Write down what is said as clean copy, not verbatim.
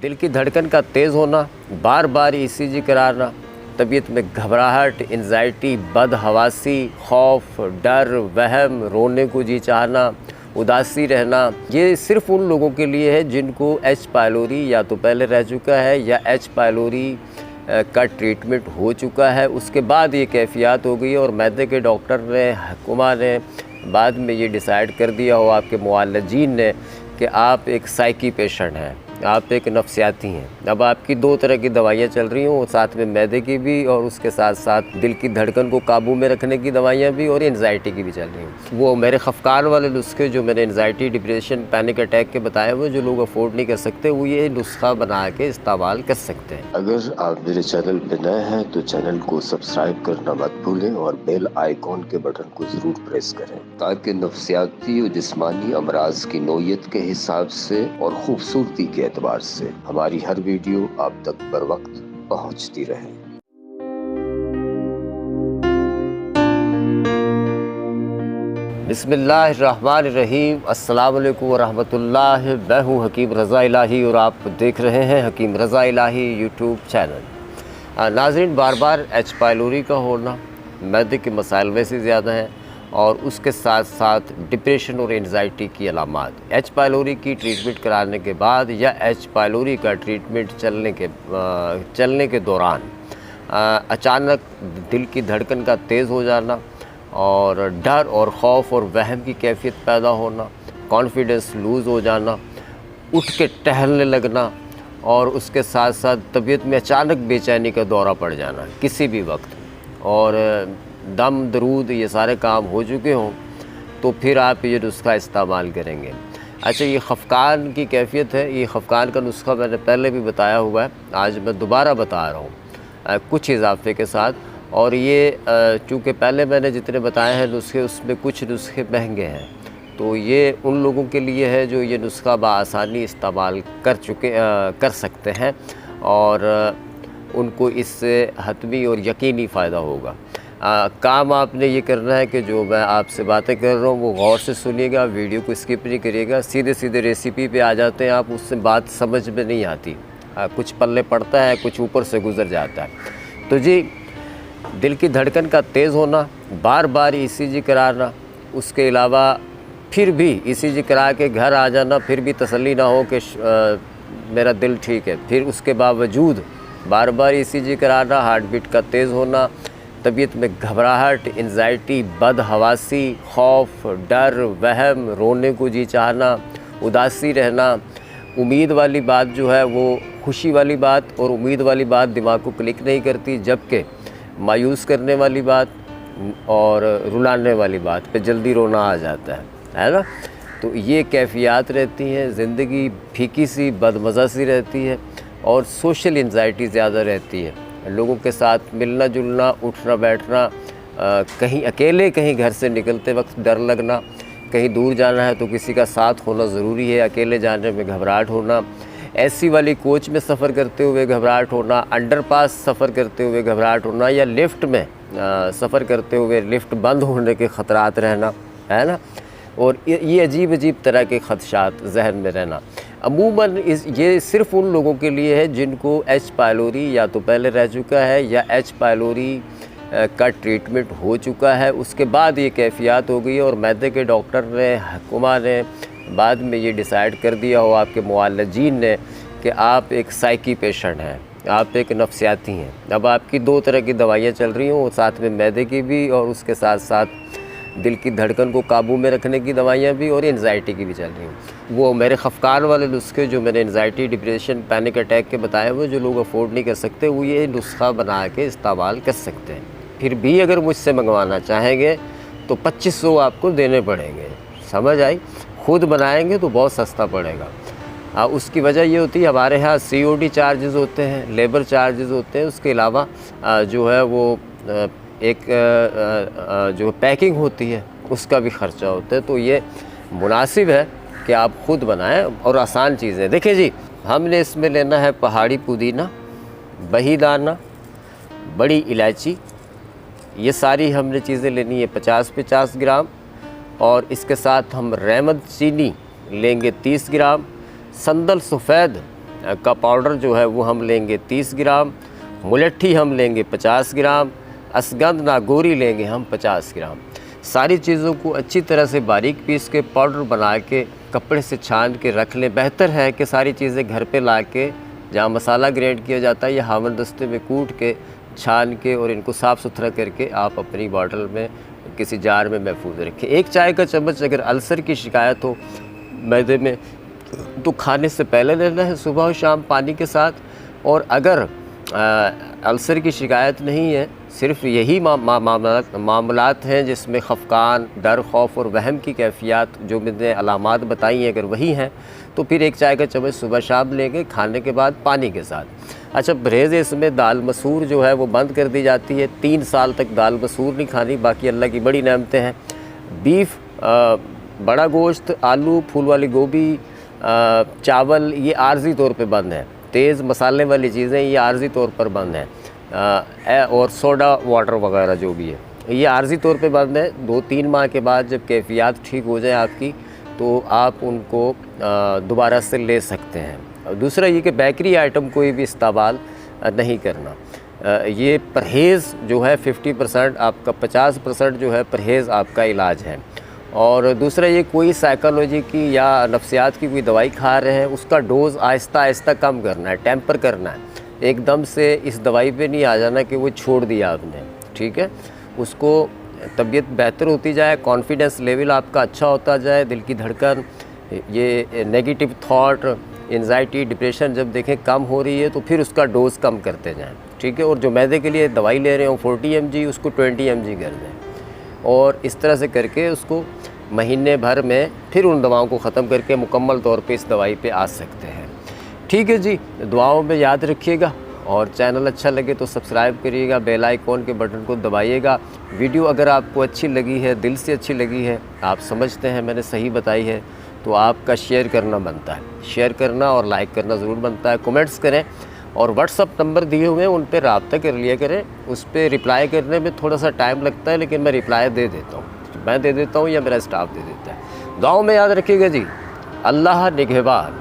दिल की धड़कन का तेज़ होना, बार बार ईसीजी कराना, तबीयत में घबराहट, एंजाइटी, बदहवासी, खौफ, डर, वहम, रोने को जी चाहना, उदासी रहना, ये सिर्फ़ उन लोगों के लिए है जिनको एच पायलोरी या तो पहले रह चुका है या एच पायलोरी का ट्रीटमेंट हो चुका है, उसके बाद ये कैफियत हो गई और मैदे के डॉक्टर ने, हुक्मा ने बाद में ये डिसाइड कर दिया हो आपके मुआलजीन ने कि आप एक साइकी पेशेंट हैं, आप एक नफ्सियाती हैं। अब आपकी दो तरह की दवाइयाँ चल रही हों, साथ में मैदे की भी और उसके साथ साथ दिल की धड़कन को काबू में रखने की दवाइयाँ भी और एंजाइटी की भी चल रही हैं। वो मेरे खफकान वाले नुस्खे जो मैंने एंजाइटी, डिप्रेशन, पैनिक अटैक के बताए हुए जो लोग अफोर्ड नहीं कर सकते, वो ये नुस्खा बना के इस्तेमाल कर सकते हैं। अगर आप मेरे चैनल पर नए हैं तो चैनल को सब्सक्राइब करना मत भूलें और बेल आइकॉन के बटन को जरूर प्रेस करें ताकि नफ्सियाती और जिस्मानी अमराज की नोयत के हिसाब से और खूबसूरती के एतबार से हमारी हर वीडियो आप तक बर वक्त पहुंचती रहे। बिस्मिल्लाहिर्रहमानिर्रहीम, अस्सलाम वालेकुम वरहमतुल्लाह। मैं हूँ हकीम रज़ा इलाही और आप देख रहे हैं हकीम रज़ा इलाही यूट्यूब चैनल। नाज़रीन, बार बार एच पायलोरी का होना, मैदे के मसाइल वैसे ज़्यादा हैं और उसके साथ साथ डिप्रेशन और एंजाइटी की अलामात। एच पायलोरी की ट्रीटमेंट कराने के बाद या एच पायलोरी का ट्रीटमेंट चलने के दौरान अचानक दिल की धड़कन का तेज़ हो जाना और डर और ख़ौफ और वहम की कैफियत पैदा होना, कॉन्फिडेंस लूज़ हो जाना, उठ के टहलने लगना और उसके साथ साथ तबीयत में अचानक बेचैनी का दौरा पड़ जाना किसी भी वक्त, और दम दरूद ये सारे काम हो चुके हों तो फिर आप ये नुस्खा इस्तेमाल करेंगे। अच्छा, ये खफकान की कैफियत है, ये खफकान का नुस्खा मैंने पहले भी बताया हुआ है, आज मैं दोबारा बता रहा हूँ कुछ इजाफे के साथ। और ये चूँकि पहले मैंने जितने बताए हैं नुस्खे, उसमें कुछ नुस्खे महंगे हैं, तो ये उन लोगों के लिए है जो ये नुस्खा बआसानी इस्तेमाल कर सकते हैं और उनको इससे हतमी और यकीनी फ़ायदा होगा। काम आपने ये करना है कि जो मैं आपसे बातें कर रहा हूँ वो गौर से सुनिएगा, वीडियो को स्किप नहीं करिएगा, सीधे सीधे रेसिपी पे आ जाते हैं आप, उससे बात समझ में नहीं आती, कुछ पल्ले पड़ता है, कुछ ऊपर से गुज़र जाता है। तो जी, दिल की धड़कन का तेज़ होना, बार बार ईसीजी कराना, उसके अलावा फिर भी ईसीजी करा के घर आ जाना, फिर भी तसल्ली ना हो कि मेरा दिल ठीक है, फिर उसके बावजूद बार बार ईसीजी कराना, हार्ट बीट का तेज़ होना, तबीयत में घबराहट, एंजाइटी, बदहवासी, खौफ, डर, वहम, रोने को जी चाहना, उदासी रहना, उम्मीद वाली बात जो है वो खुशी वाली बात और उम्मीद वाली बात दिमाग को क्लिक नहीं करती, जबकि मायूस करने वाली बात और रुलाने वाली बात पे जल्दी रोना आ जाता है ना। तो ये कैफियत रहती हैं, ज़िंदगी फीकी सी बदमज़ा सी रहती है और सोशल एंजाइटी ज़्यादा रहती है, लोगों के साथ मिलना जुलना, उठना बैठना, कहीं अकेले कहीं घर से निकलते वक्त डर लगना, कहीं दूर जाना है तो किसी का साथ होना ज़रूरी है, अकेले जाने में घबराहट होना, एसी वाली कोच में सफ़र करते हुए घबराहट होना, अंडरपास सफ़र करते हुए घबराहट होना या लिफ्ट में सफ़र करते हुए लिफ्ट बंद होने के ख़तरात रहना, है ना, और ये अजीब अजीब तरह के ख़दशात जहन में रहना। अमूमन ये सिर्फ़ उन लोगों के लिए है जिनको एच पायलोरी या तो पहले रह चुका है या एच पायलोरी का ट्रीटमेंट हो चुका है, उसके बाद ये कैफियत हो गई और मैदे के डॉक्टर ने, हुक्मा ने बाद में ये डिसाइड कर दिया हो आपके मुआलजीन ने कि आप एक साइकी पेशेंट हैं, आप एक नफ्सियाती हैं। अब आपकी दो तरह की दवाइयाँ चल रही हों, साथ में मैदे की भी और उसके साथ साथ दिल की धड़कन को काबू में रखने की दवाइयाँ भी और एंजाइटी की भी चल रही हैं। वो मेरे खफकान वाले नुस्खे जो मैंने एंजाइटी, डिप्रेशन, पैनिक अटैक के बताए हुए जो लोग अफोर्ड नहीं कर सकते, वो ये नुस्खा बना के इस्तेमाल कर सकते हैं। फिर भी अगर मुझसे मंगवाना चाहेंगे तो 2500 आपको देने पड़ेंगे, समझ आई। खुद बनाएंगे तो बहुत सस्ता पड़ेगा। उसकी वजह ये होती है हमारे यहाँ COD चार्जेस होते हैं, लेबर चार्जेस होते हैं, उसके अलावा जो है वो एक जो पैकिंग होती है उसका भी ख़र्चा होता है। तो ये मुनासिब है कि आप ख़ुद बनाएं और आसान चीज़ें। देखिए जी, हमने इसमें लेना है पहाड़ी पुदीना, बही दाना, बड़ी इलायची, ये सारी हमने चीज़ें लेनी है 50-50 ग्राम, और इसके साथ हम रहमत चीनी लेंगे 30 ग्राम, संदल सफ़ेद का पाउडर जो है वो हम लेंगे 30 ग्राम, मुलट्ठी हम लेंगे 50 ग्राम, असगंध नागौरी लेंगे हम 50 ग्राम। सारी चीज़ों को अच्छी तरह से बारीक पीस के पाउडर बना के कपड़े से छान के रख लें। बेहतर है कि सारी चीज़ें घर पे ला के, जहाँ मसाला ग्राइंड किया जाता है या हामन दस्ते में कूट के, छान के और इनको साफ़ सुथरा करके आप अपनी बॉटल में किसी जार में महफूज रखें। 1 चाय का चम्मच अगर अल्सर की शिकायत हो मैदे में तो खाने से पहले लेना है, सुबह और शाम पानी के साथ। और अगर अल्सर की शिकायत नहीं है, सिर्फ यही मामलात हैं जिसमें खफकान, डर, खौफ और वहम की कैफियत जो मैंने अलामात बताई हैं, अगर वही हैं तो फिर 1 चाय का चम्मच सुबह शाम लेंगे खाने के बाद पानी के साथ। अच्छा, परहेज़ इसमें दाल मसूर जो है वो बंद कर दी जाती है। 3 साल तक दाल मसूर नहीं खानी, बाकी अल्लाह की बड़ी नेमतें हैं। बीफ, बड़ा गोश्त, आलू, फूल वाली गोभी, चावल ये आर्जी तौर पे बंद है। तेज़ मसाले वाली चीज़ें ये आर्जी तौर पर बंद हैं। और सोडा वाटर वगैरह जो भी है ये आर्जी तौर पे बंद है। 2-3 माह के बाद जब कैफियत ठीक हो जाए आपकी तो आप उनको दोबारा से ले सकते हैं। दूसरा ये कि बेकरी आइटम कोई भी इस्तेमाल नहीं करना। ये परहेज़ जो है 50% आपका, 50% जो है परहेज़ आपका इलाज है। और दूसरा ये कोई साइकोलॉजी की या नफ्सियात की कोई दवाई खा रहे हैं उसका डोज़ आहिस्ता आहिस्ता कम करना है, टेम्पर करना है। एकदम से इस दवाई पे नहीं आ जाना कि वो छोड़ दिया आपने, ठीक है। उसको तबीयत बेहतर होती जाए, कॉन्फिडेंस लेवल आपका अच्छा होता जाए, दिल की धड़कन, ये नेगेटिव थॉट, एंजाइटी, डिप्रेशन जब देखें कम हो रही है तो फिर उसका डोज़ कम करते जाएं, ठीक है। और जो मैदे के लिए दवाई ले रहे हो 40 mg उसको 20 mg कर दें। और इस तरह से करके उसको महीने भर में फिर उन दवाओं को ख़त्म करके मुकम्मल तौर पे इस दवाई पे आ सकते हैं। ठीक है जी, दुआओं में याद रखिएगा और चैनल अच्छा लगे तो सब्सक्राइब करिएगा, बेल आइकॉन के बटन को दबाइएगा। वीडियो अगर आपको अच्छी लगी है, दिल से अच्छी लगी है, आप समझते हैं मैंने सही बताई है, तो आपका शेयर करना बनता है। शेयर करना और लाइक करना ज़रूर बनता है। कमेंट्स करें और व्हाट्सअप नंबर दिए हुए हैं उन पर रब्ता कर लिया करें। उस पर रिप्लाई करने में थोड़ा सा टाइम लगता है लेकिन मैं रिप्लाई दे देता हूँ, मैं दे देता हूँ या मेरा स्टाफ दे देता है। दुआओं में याद रखिएगा जी। अल्लाह निगहबान।